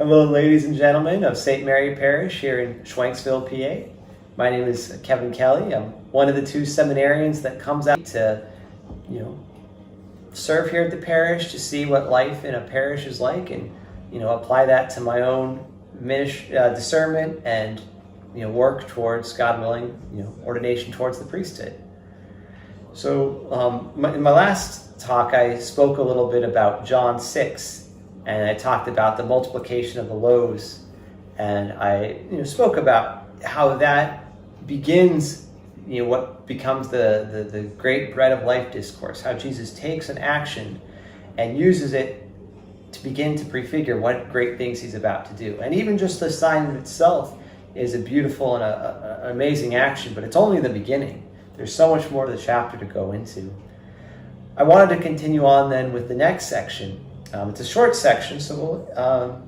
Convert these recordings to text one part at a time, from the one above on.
Hello, ladies and gentlemen of St. Mary Parish here in Schwenksville, PA. My name is Kevin Kelly. I'm one of the two seminarians that comes out to, serve here at the parish, to see what life in a parish is like, and apply that to my own discernment and work towards, God willing, ordination towards the priesthood. So in my last talk, I spoke a little bit about John 6. And I talked about the multiplication of the loaves, and I spoke about how that begins, what becomes the great bread of life discourse, how Jesus takes an action and uses it to begin to prefigure what great things he's about to do. And even just the sign itself is a beautiful and an amazing action, but it's only the beginning. There's so much more of the chapter to go into. I wanted to continue on then with the next section. It's a short section, so we'll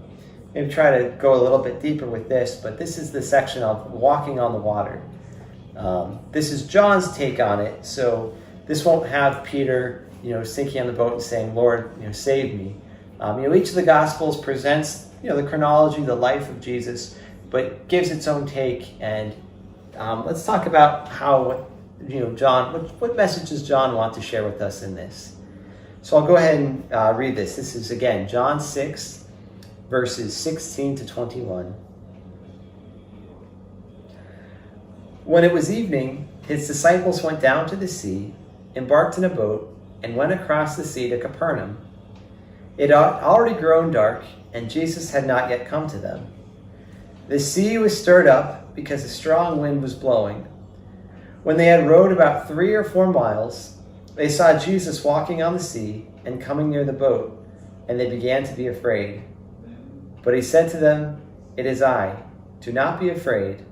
maybe try to go a little bit deeper with this, but this is the section of walking on the water. This is John's take on it, so this won't have Peter, sinking on the boat and saying, "Lord, save me." Each of the Gospels presents, the chronology, the life of Jesus, but gives its own take. And let's talk about how, John, what message does John want to share with us in this? So I'll go ahead and read this. This is, again, John 6, verses 16 to 21. When it was evening, his disciples went down to the sea, embarked in a boat, and went across the sea to Capernaum. It had already grown dark, and Jesus had not yet come to them. The sea was stirred up because a strong wind was blowing. When they had rowed about 3 or 4 miles, they saw Jesus walking on the sea and coming near the boat, and they began to be afraid. But he said to them, "It is I. Do not be afraid."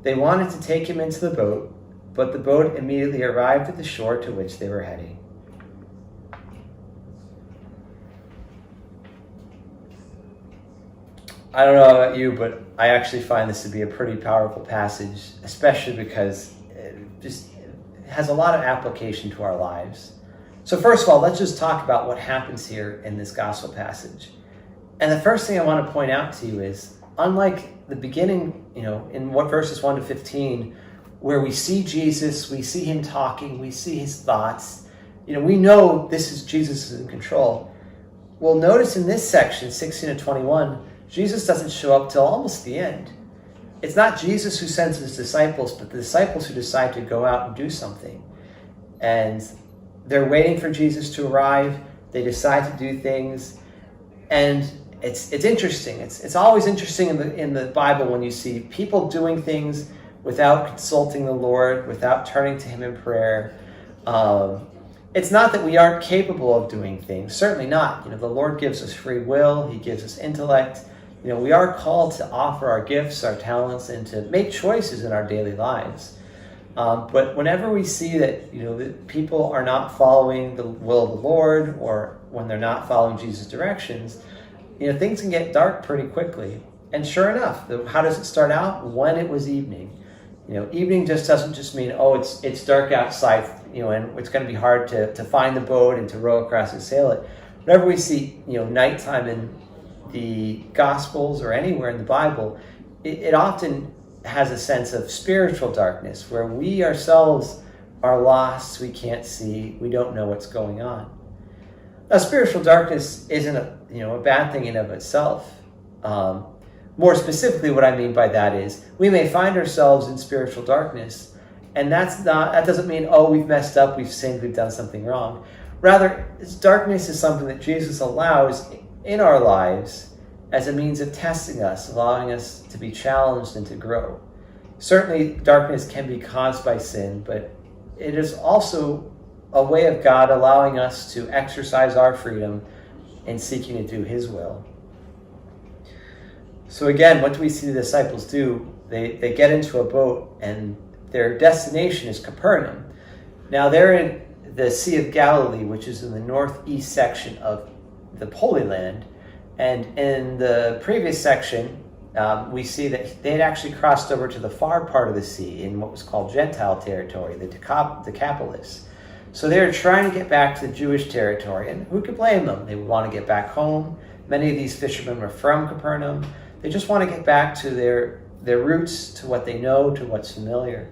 They wanted to take him into the boat, but the boat immediately arrived at the shore to which they were heading. I don't know about you, but I actually find this to be a pretty powerful passage, especially because it just has a lot of application to our lives. So first of all, let's just talk about what happens here in this gospel passage. And the first thing I want to point out to you is, unlike the beginning, in verses 1 to 15, where we see Jesus, we see him talking, we see his thoughts, we know this is Jesus is in control. Well, notice in this section, 16 to 21, Jesus doesn't show up till almost the end. It's not Jesus who sends his disciples, but the disciples who decide to go out and do something. And they're waiting for Jesus to arrive. They decide to do things. And it's interesting. It's always interesting in the Bible when you see people doing things without consulting the Lord, without turning to him in prayer. It's not that we aren't capable of doing things. Certainly not. The Lord gives us free will. He gives us intellect. We are called to offer our gifts, our talents, and to make choices in our daily lives. But whenever we see that, that people are not following the will of the Lord, or when they're not following Jesus' directions, things can get dark pretty quickly. And sure enough, how does it start out? When it was evening. Evening just doesn't just mean, it's dark outside, and it's going to be hard to find the boat and to row across and sail it. Whenever we see, nighttime in the Gospels or anywhere in the Bible, it often has a sense of spiritual darkness where we ourselves are lost, we can't see, we don't know what's going on. Now, spiritual darkness isn't a bad thing in of itself. More specifically, what I mean by that is we may find ourselves in spiritual darkness, and that doesn't mean, we've messed up, we've sinned, we've done something wrong. Rather, darkness is something that Jesus allows in our lives as a means of testing us, allowing us to be challenged and to grow. Certainly, darkness can be caused by sin, but it is also a way of God allowing us to exercise our freedom in seeking to do his will. So again, what do we see the disciples do? They get into a boat, and their destination is Capernaum. Now, they're in the Sea of Galilee, which is in the northeast section of the Holy Land. And in the previous section, we see that they had actually crossed over to the far part of the sea in what was called Gentile territory, the Decapolis. So they were trying to get back to the Jewish territory, and who could blame them? They would want to get back home. Many of these fishermen were from Capernaum. They just want to get back to their roots, to what they know, to what's familiar.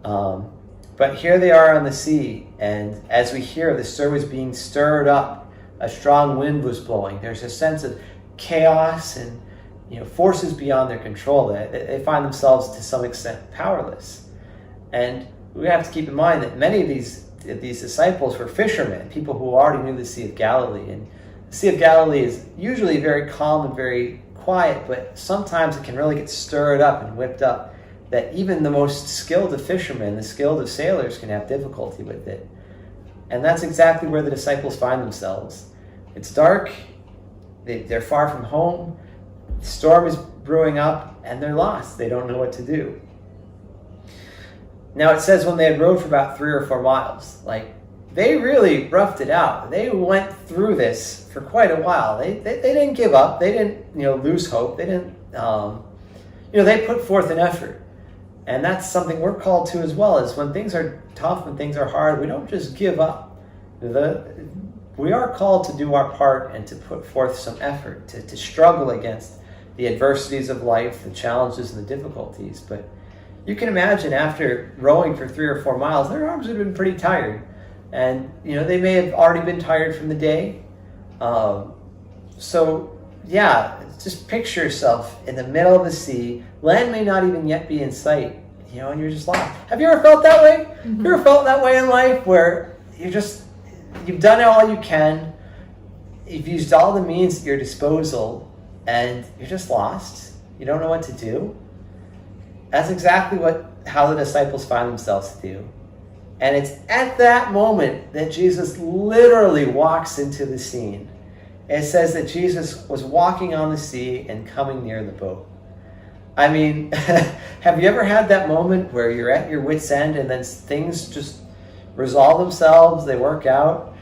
But here they are on the sea, and as we hear, the stir was being stirred up. A strong wind was blowing. There's a sense of chaos and forces beyond their control. They find themselves to some extent powerless. And we have to keep in mind that many of these disciples were fishermen, people who already knew the Sea of Galilee. And the Sea of Galilee is usually very calm and very quiet, but sometimes it can really get stirred up and whipped up, that even the most skilled of fishermen, the skilled of sailors, can have difficulty with it. And that's exactly where the disciples find themselves. It's dark, they're far from home, the storm is brewing up, and they're lost. They don't know what to do. Now it says when they had rowed for about 3 or 4 miles, they really roughed it out. They went through this for quite a while. They didn't give up. They didn't lose hope. They didn't they put forth an effort. And that's something we're called to as well, is when things are tough, when things are hard, we don't just give up. We are called to do our part and to put forth some effort, to struggle against the adversities of life, the challenges and the difficulties. But you can imagine after rowing for 3 or 4 miles, their arms would have been pretty tired. And, they may have already been tired from the day. Just picture yourself in the middle of the sea. Land may not even yet be in sight, and you're just lost. Have you ever felt that way? Mm-hmm. You ever felt that way in life where you've done all you can, you've used all the means at your disposal, and you're just lost? You don't know what to do? That's exactly how the disciples find themselves to do. And it's at that moment that Jesus literally walks into the scene. It says that Jesus was walking on the sea and coming near the boat. I mean, have you ever had that moment where you're at your wit's end and then things just resolve themselves, they work out?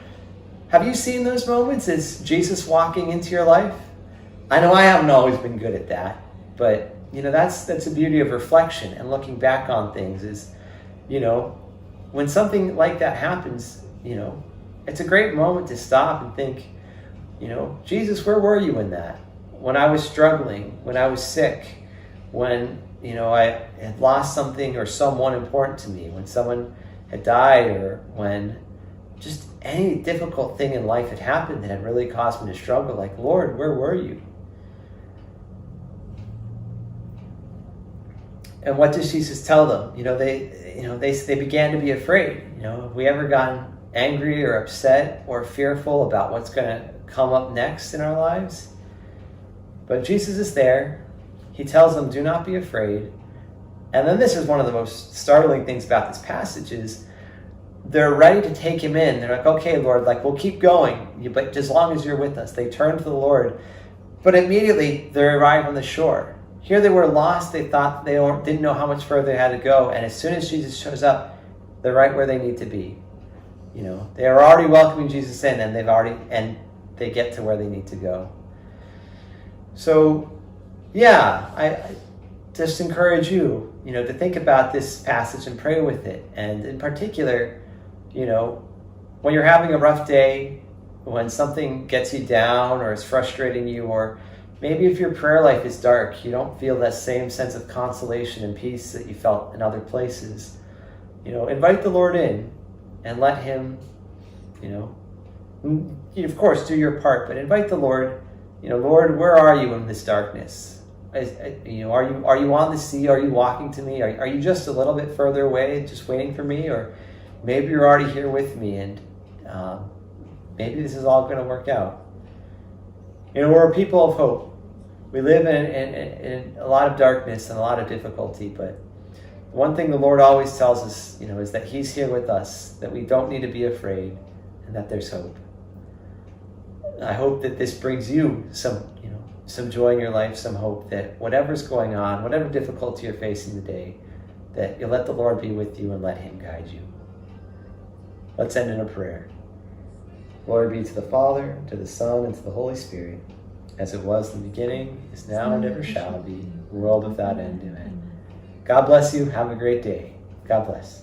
Have you seen those moments? Is Jesus walking into your life? I know I haven't always been good at that, but that's the beauty of reflection and looking back on things is, when something like that happens, it's a great moment to stop and think, Jesus, where were you in that? When I was struggling, when I was sick, when, I had lost something or someone important to me, when someone had died, or when just any difficult thing in life had happened that had really caused me to struggle. Lord, where were you? And what does Jesus tell them? They began to be afraid. Have we ever gotten angry or upset or fearful about what's going to come up next in our lives? But Jesus is there. He tells them, do not be afraid. And then this is one of the most startling things about this passage is they're ready to take him in. They're like, okay, Lord, we'll keep going, but as long as you're with us. They turn to the Lord. But immediately they arrive on the shore. Here they were lost. They thought they didn't know how much further they had to go. And as soon as Jesus shows up, they're right where they need to be. They are already welcoming Jesus in, and they get to where they need to go. So, I just encourage you, to think about this passage and pray with it. And in particular, when you're having a rough day, when something gets you down or is frustrating you, or maybe if your prayer life is dark, you don't feel that same sense of consolation and peace that you felt in other places. Invite the Lord in and let him, of course, do your part, but invite the Lord. Lord, where are you in this darkness? Are you on the sea? Are you walking to me? Are you just a little bit further away, just waiting for me? Or maybe you're already here with me, and maybe this is all going to work out. We're a people of hope. We live in a lot of darkness and a lot of difficulty, but one thing the Lord always tells us, is that he's here with us, that we don't need to be afraid, and that there's hope. I hope that this brings you some joy in your life, some hope that whatever's going on, whatever difficulty you're facing today, that you'll let the Lord be with you and let him guide you. Let's end in a prayer. Glory be to the Father, to the Son, and to the Holy Spirit, as it was in the beginning, is now, and ever shall be, world without end. Amen. God bless you. Have a great day. God bless.